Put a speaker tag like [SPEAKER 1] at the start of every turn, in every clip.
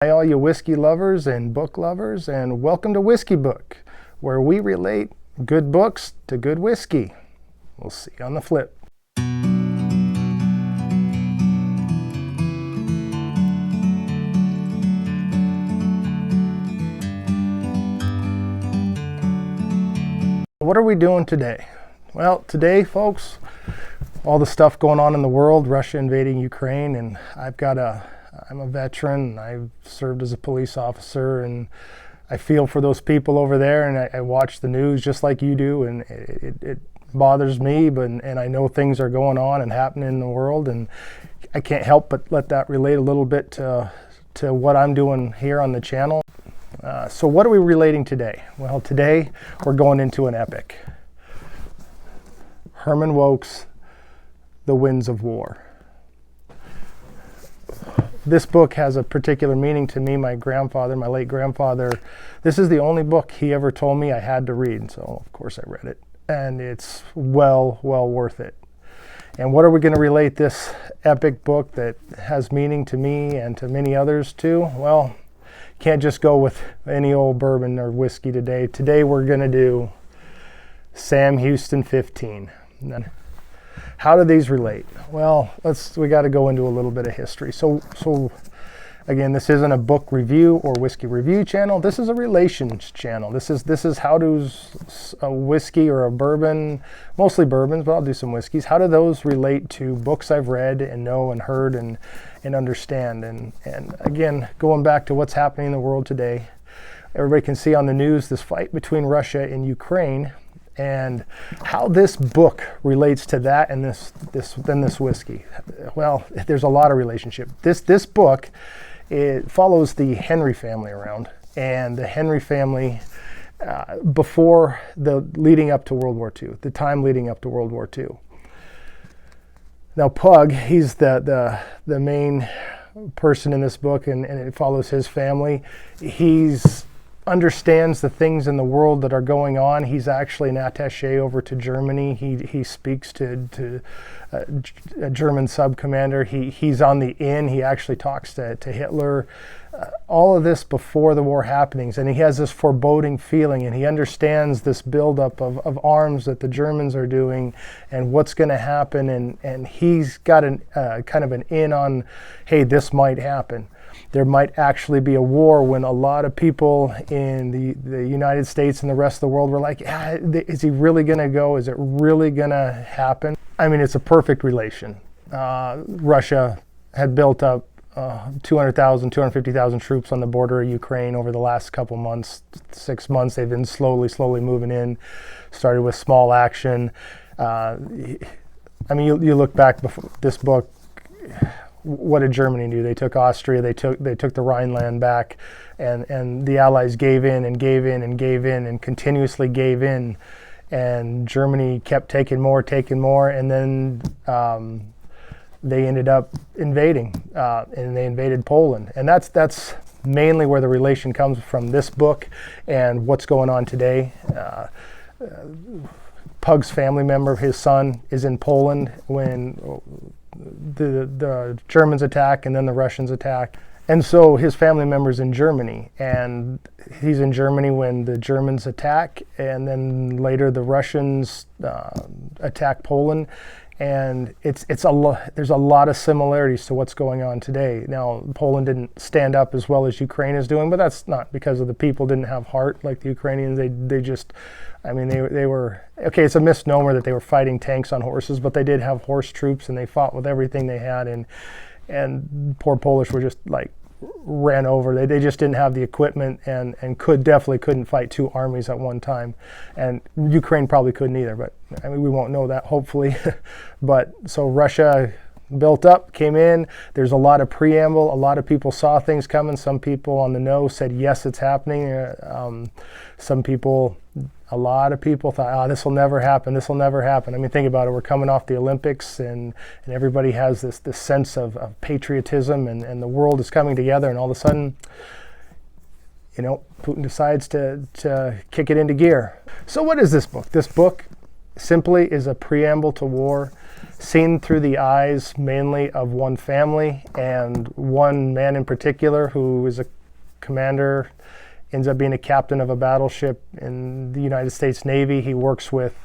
[SPEAKER 1] Hi all you whiskey lovers and book lovers, and welcome to Whiskey Book, where we relate good books to good whiskey. We'll see you on the flip. What are we doing today? Well, today, folks, all the stuff going on in the world, Russia invading Ukraine, and I'm a veteran. I've served as a police officer, and I feel for those people over there, and I watch the news just like you do, and it bothers me, and I know things are going on and happening in the world, and I can't help but let that relate a little bit to what I'm doing here on the channel. So what are we relating today? Well, today we're going into an epic. Herman Wouk's The Winds of War. This book has a particular meaning to me. My late grandfather, this is the only book he ever told me I had to read. So of course I read it, and it's well worth it. And what are we going to relate this epic book that has meaning to me and to many others to? Well, can't just go with any old bourbon or whiskey today. Today we're going to do Sam Houston 15. How do these relate? Well, we got to go into a little bit of history. So again, this isn't a book review or whiskey review channel. This is a relations channel. This is how does a whiskey or a bourbon, mostly bourbons, but I'll do some whiskeys. How do those relate to books I've read and know and heard and understand? And again, going back to what's happening in the world today, everybody can see on the news this fight between Russia and Ukraine, and how this book relates to that and this whiskey. Well, there's a lot of relationship. This book, it follows the Henry family around, and the Henry family before leading up to World War II, the time leading up to World War II. Now Pug, he's the main person in this book, and it follows his family. He's understands the things in the world that are going on. He's actually an attaché over to Germany. He speaks to a German sub-commander. He's on the inn. He actually talks to Hitler. All of this before the war happenings, and he has this foreboding feeling, and he understands this buildup of arms that the Germans are doing and what's going to happen, and he's got kind of an in on, hey, this might happen. There might actually be a war, when a lot of people in the United States and the rest of the world were like, is he really going to go? Is it really going to happen? I mean, it's a perfect relation. Russia had built up 200,000, 250,000 troops on the border of Ukraine over the last couple months, 6 months. They've been slowly moving in, started with small action. I mean, you look back before this book, what did Germany do? They took Austria, they took the Rhineland back, and the Allies gave in and continuously gave in, and Germany kept taking more, and then they ended up invading, and they invaded Poland, and that's mainly where the relation comes from, this book and what's going on today. Pug's family member, his son, is in Poland when the Germans attack and then the Russians attack. And so his family member's in Germany, and he's in Germany when the Germans attack, and then later the Russians attack Poland. And there's a lot of similarities to what's going on today. Now, Poland didn't stand up as well as Ukraine is doing, but that's not because of the people didn't have heart like the Ukrainians. They just, I mean, they were, okay, it's a misnomer that they were fighting tanks on horses, but they did have horse troops, and they fought with everything they had, and poor Polish were just like ran over. They just didn't have the equipment, and definitely couldn't fight two armies at one time. And Ukraine probably couldn't either, but I mean, we won't know that, hopefully. But so Russia built up, came in. There's a lot of preamble. A lot of people saw things coming. Some people on the know said, yes, it's happening. A lot of people thought, this will never happen. This will never happen. I mean, think about it. We're coming off the Olympics, and everybody has this sense of patriotism, and the world is coming together, and all of a sudden, Putin decides to kick it into gear. So what is this book? This book simply is a preamble to war. seen through the eyes mainly of one family and one man in particular who is a commander, ends up being a captain of a battleship in the United States Navy. He works with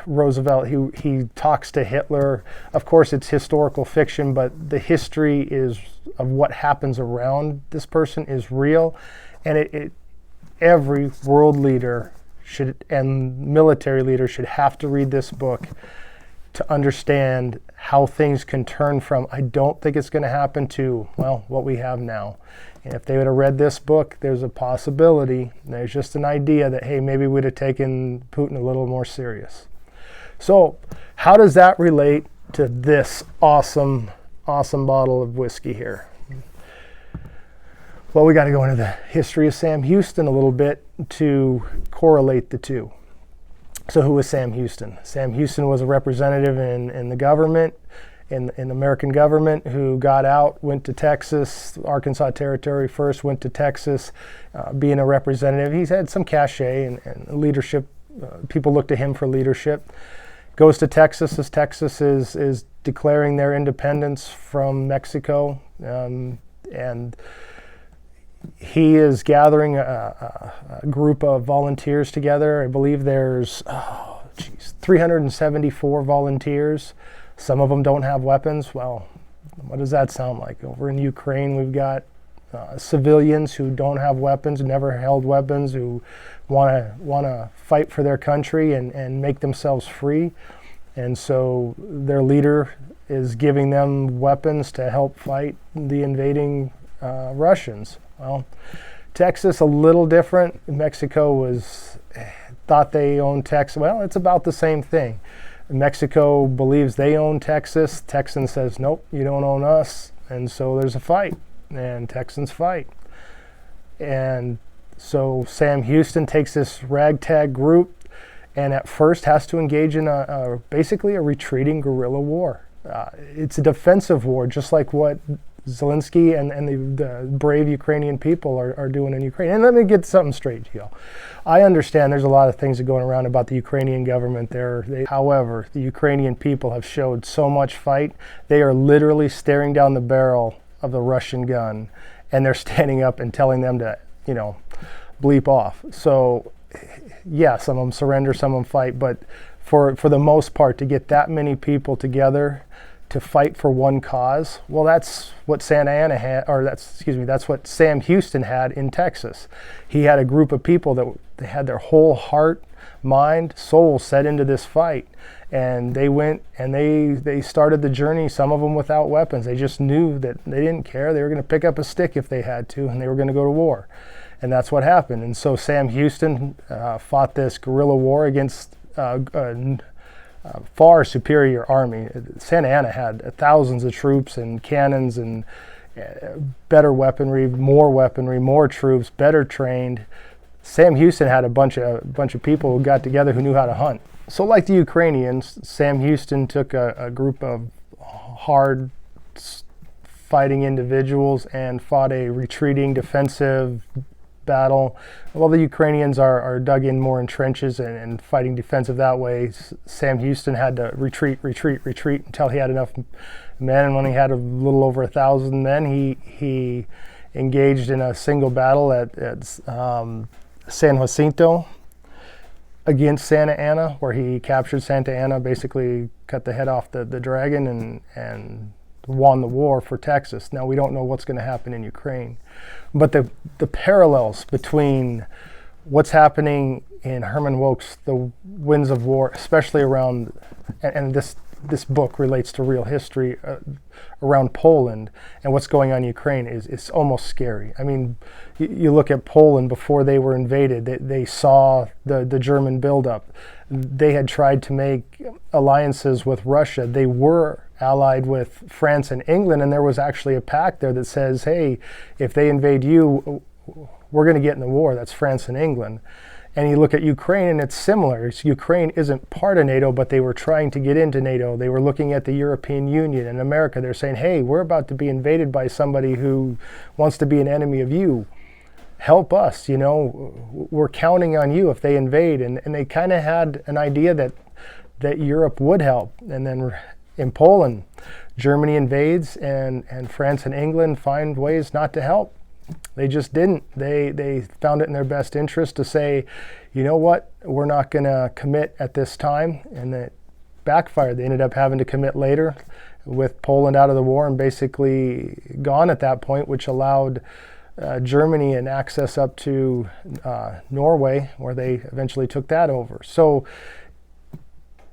[SPEAKER 1] Roosevelt. He talks to Hitler. Of course, it's historical fiction, but the history is of what happens around this person is real, and every world leader should and military leader should have to read this book to understand how things can turn from I don't think it's going to happen to, well, what we have now. And if they would have read this book, there's a possibility, there's just an idea that, hey, maybe we'd have taken Putin a little more serious. So how does that relate to this awesome bottle of whiskey here? Well, we got to go into the history of Sam Houston a little bit to correlate the two. So who was Sam Houston? Sam Houston was a representative in the government, in the American government, who got out, went to Texas, Arkansas Territory first, went to Texas, being a representative. He's had some cachet and leadership. People look to him for leadership. Goes to Texas as Texas is declaring their independence from Mexico, and he is gathering a group of volunteers together. I believe there's 374 volunteers. Some of them don't have weapons. Well, what does that sound like? Over in Ukraine, we've got civilians who don't have weapons, never held weapons, who want to fight for their country and make themselves free. And so their leader is giving them weapons to help fight the invading Russians. Well, Texas, a little different. Mexico thought they owned Texas. Well, it's about the same thing. Mexico believes they own Texas. Texan says, nope, you don't own us. And so there's a fight, and Texans fight. And so Sam Houston takes this ragtag group and at first has to engage in basically a retreating guerrilla war. It's a defensive war, just like what Zelensky and the brave Ukrainian people are doing in Ukraine. And let me get something straight to you. I understand there's a lot of things that are going around about the Ukrainian government there. However, the Ukrainian people have showed so much fight. They are literally staring down the barrel of the Russian gun, and they're standing up and telling them to, bleep off. So, yeah, some of them surrender, some of them fight, but for the most part, to get that many people together to fight for one cause, well, that's what that's what Sam Houston had in Texas. He had a group of people that they had their whole heart, mind, soul set into this fight, and they went and they started the journey, some of them without weapons. They just knew that they didn't care. They were going to pick up a stick if they had to, and they were going to go to war. And that's what happened. And so Sam Houston fought this guerrilla war against far superior army. Santa Anna had thousands of troops and cannons and better weaponry, more troops, better trained. Sam Houston had a bunch of people who got together who knew how to hunt. So like the Ukrainians, Sam Houston took a group of hard fighting individuals and fought a retreating defensive battle. While the Ukrainians are dug in more in trenches and fighting defensive that way, Sam Houston had to retreat until he had enough men. And when he had a little over 1,000 men, he engaged in a single battle at San Jacinto against Santa Anna, where he captured Santa Anna, basically cut the head off the dragon and won the war for Texas. Now, we don't know what's going to happen in Ukraine, but the parallels between what's happening in Herman Wouk's The Winds of War, especially around, and this book relates to real history around Poland and what's going on in Ukraine is almost scary. I mean, you look at Poland before they were invaded, they saw the German buildup. They had tried to make alliances with Russia. They were allied with France and England, and there was actually a pact there that says, hey, if they invade you, we're going to get in the war. That's France and England. And you look at Ukraine, and it's similar. Ukraine isn't part of NATO, but they were trying to get into NATO. They were looking at the European Union and America. They're saying, hey, we're about to be invaded by somebody who wants to be an enemy of you. Help us, we're counting on you if they invade. And they kind of had an idea that that Europe would help. And then in Poland, Germany invades, and France and England find ways not to help. They just didn't. They found it in their best interest to say, you know what, we're not going to commit at this time, and it backfired. They ended up having to commit later, with Poland out of the war and basically gone at that point, which allowed Germany an access up to Norway, where they eventually took that over. So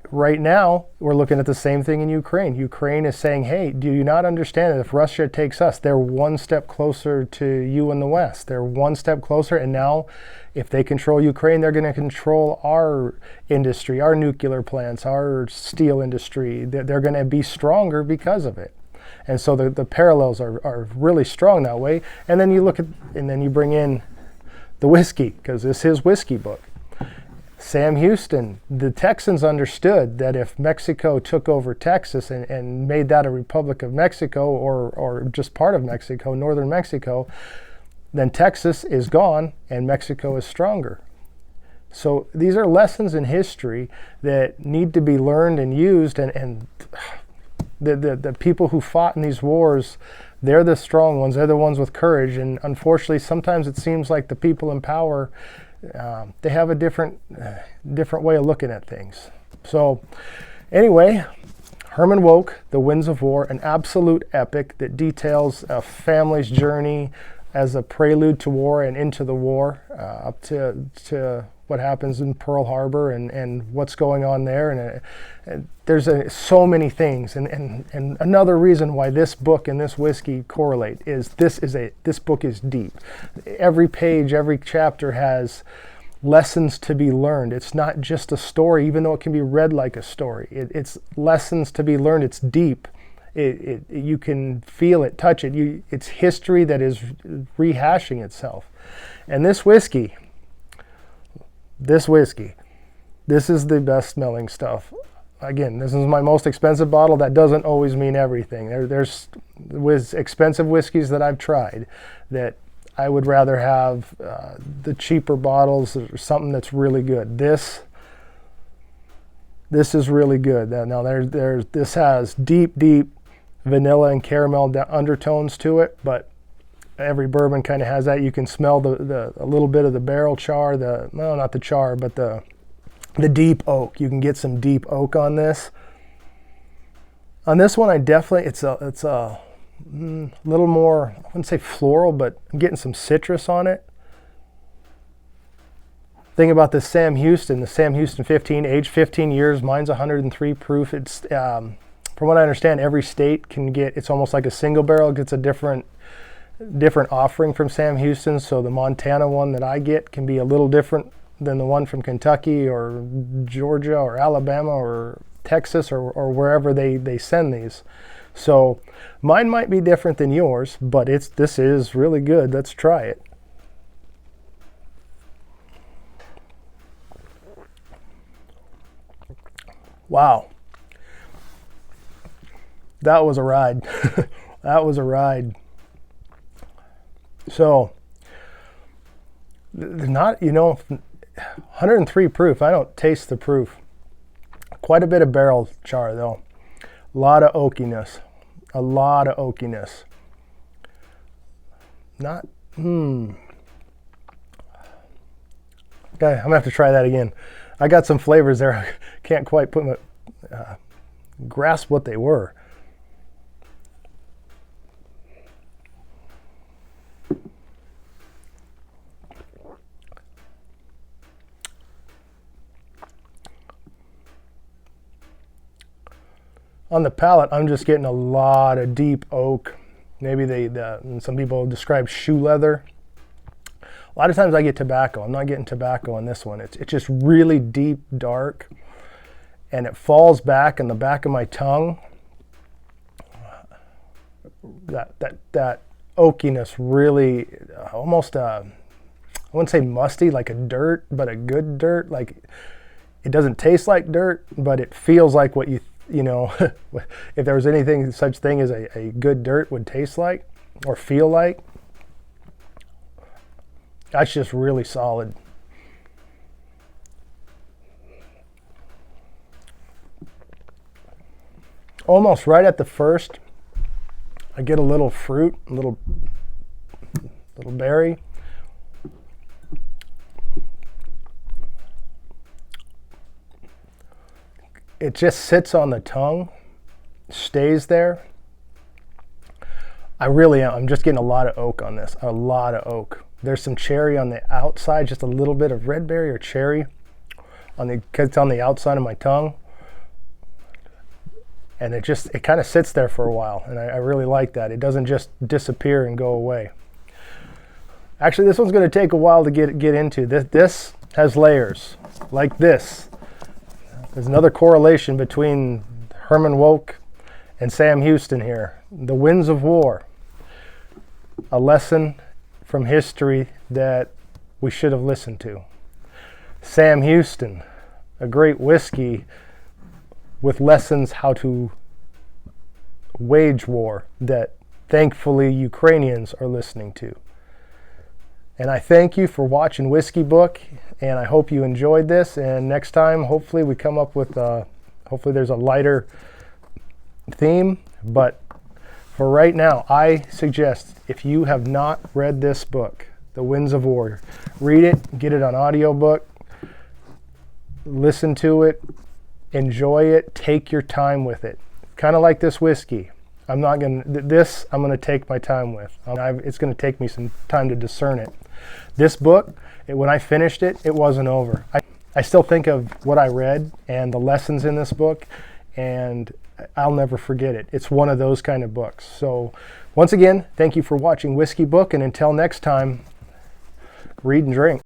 [SPEAKER 1] right now, we're looking at the same thing in Ukraine. Ukraine is saying, hey, do you not understand that if Russia takes us, they're one step closer to you in the West. They're one step closer, and now if they control Ukraine, they're going to control our industry, our nuclear plants, our steel industry. They're going to be stronger because of it. And so the parallels are really strong that way. And then you look at, and then you bring in the whiskey, because this is his whiskey book. Sam Houston, the Texans understood that if Mexico took over Texas and made that a Republic of Mexico, or just part of Mexico, northern Mexico, then Texas is gone and Mexico is stronger. So these are lessons in history that need to be learned and used, and the people who fought in these wars, they're the strong ones, they're the ones with courage, and unfortunately sometimes it seems like the people in power, they have a different way of looking at things. So anyway, Herman Wouk, The Winds of War, an absolute epic that details a family's journey as a prelude to war and into the war, up to what happens in Pearl Harbor and what's going on there. And there's so many things. And another reason why this book and this whiskey correlate is this book is deep. Every page, every chapter has lessons to be learned. It's not just a story, even though it can be read like a story. It's lessons to be learned. It's deep. You can feel it, touch it. It's history that is rehashing itself. And this whiskey, this is the best smelling stuff. Again, this is my most expensive bottle. That doesn't always mean everything. There's with expensive whiskeys that I've tried that I would rather have the cheaper bottles or something that's really good. This is really good. Now this has deep vanilla and caramel undertones to it, but every bourbon kind of has that. You can smell a little bit of the barrel char, not the char, but the deep oak. You can get some deep oak on this. On this one, it's a little more, I wouldn't say floral, but I'm getting some citrus on it. Thing about this Sam Houston, the Sam Houston 15, aged 15 years, mine's 103 proof. It's from what I understand, every state can get, it's almost like a single barrel, it gets a different offering from Sam Houston. So the Montana one that I get can be a little different than the one from Kentucky or Georgia or Alabama or Texas or wherever they send these. So mine might be different than yours, but this is really good. Let's try it. Wow. That was a ride. That was a ride. So, not, 103 proof. I don't taste the proof. Quite a bit of barrel char, though. A lot of oakiness. A lot of oakiness. Okay, I'm gonna have to try that again. I got some flavors there. I can't quite grasp what they were. On the palate, I'm just getting a lot of deep oak. Maybe some people describe shoe leather. A lot of times I get tobacco. I'm not getting tobacco on this one. It's just really deep, dark, and it falls back in the back of my tongue. That oakiness really, almost I wouldn't say musty, like a dirt, but a good dirt. Like, it doesn't taste like dirt, but it feels like what if there was anything such thing as a good dirt would taste like or feel like. That's just really solid. almost right at the first, I get a little fruit, a little berry. It just sits on the tongue, stays there. I'm just getting a lot of oak on this, a lot of oak. There's some cherry on the outside, just a little bit of red berry or cherry because it's on the outside of my tongue. And it kind of sits there for a while, and I really like that. It doesn't just disappear and go away. Actually, this one's going to take a while to get into. This has layers, like this. There's another correlation between Herman Wouk and Sam Houston here. The Winds of War, a lesson from history that we should have listened to. Sam Houston, a great whiskey with lessons how to wage war that thankfully Ukrainians are listening to. And I thank you for watching Whiskey Book, and I hope you enjoyed this. And next time, hopefully we come up with, hopefully there's a lighter theme. But for right now, I suggest if you have not read this book, The Winds of War, read it, get it on audiobook, listen to it, enjoy it, take your time with it. Kind of like this whiskey. I'm going to take my time with. It's going to take me some time to discern it. This book, when I finished it, it wasn't over. I still think of what I read and the lessons in this book, and I'll never forget it. It's one of those kind of books. So once again, thank you for watching Whiskey Book, and until next time, read and drink.